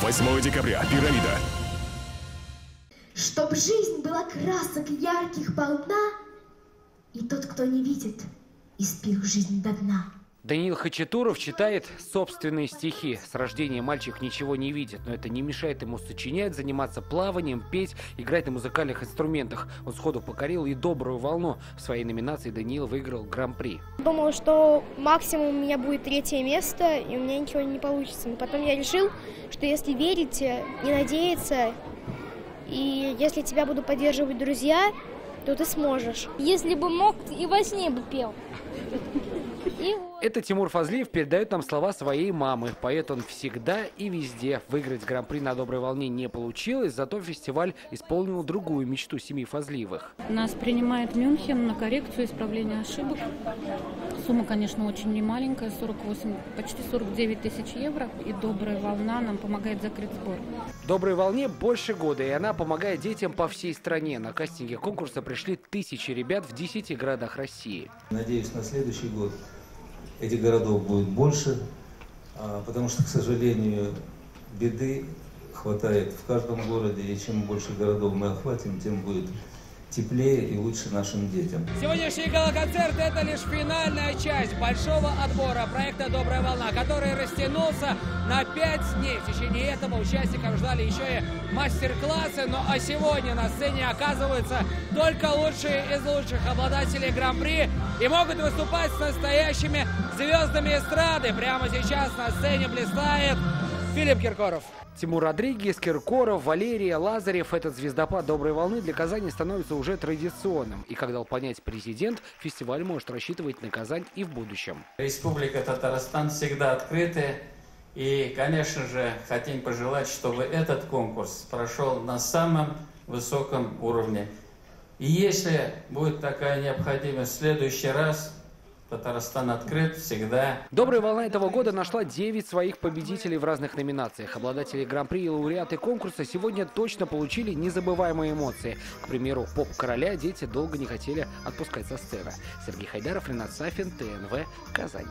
8 декабря. Пирамида. Чтоб жизнь была красок ярких полна, и тот, кто не видит, испил жизнь до дна. Даниил Хачатуров читает собственные стихи. С рождения мальчик ничего не видит, но это не мешает ему сочинять, заниматься плаванием, петь, играть на музыкальных инструментах. Он сходу покорил и «Добрую волну». В своей номинации Даниил выиграл гран-при. Думала, что максимум у меня будет 3-е место, и у меня ничего не получится. Но потом я решил, что если верить и надеяться, и если тебя будут поддерживать друзья, то ты сможешь. Если бы мог, и во сне бы пел. Это Тимур Фазлиев передает нам слова своей мамы. Поэт он всегда и везде. Выиграть гран-при на «Доброй волне» не получилось, зато фестиваль исполнил другую мечту семьи Фазлиевых. Нас принимает Мюнхен на коррекцию, исправление ошибок. Сумма, конечно, очень немаленькая, 48, почти 49 тысяч евро. И «Добрая волна» нам помогает закрыть сбор. «Доброй волне» больше года, и она помогает детям по всей стране. На кастинге конкурса пришли тысячи ребят в 10 городах России. Надеюсь, на следующий год этих городов будет больше, потому что, к сожалению, беды хватает в каждом городе, и чем больше городов мы охватим, тем будет теплее и лучше нашим детям. Сегодняшний гала-концерт – это лишь финальная часть большого отбора проекта «Добрая волна», который растянулся на 5 дней. В течение этого участников ждали еще и мастер-классы. Ну а сегодня на сцене оказываются только лучшие из лучших обладателей гран-при и могут выступать с настоящими звездами эстрады. Прямо сейчас на сцене блистает Филипп Киркоров. Тимур Родригес, Киркоров, Валерия, Лазарев. Этот звездопад «Доброй волны» для Казани становится уже традиционным. И, как дал понять президент, фестиваль может рассчитывать на Казань и в будущем. Республика Татарстан всегда открытая. И, конечно же, хотим пожелать, чтобы этот конкурс прошел на самом высоком уровне. И если будет такая необходимость в следующий раз, Татарстан открыт всегда. «Добрая волна» этого года нашла 9 своих победителей в разных номинациях. Обладатели гран-при и лауреаты конкурса сегодня точно получили незабываемые эмоции. К примеру, поп-короля дети долго не хотели отпускать со сцены. Сергей Хайдаров, Ренат Сафин, ТНВ, Казань.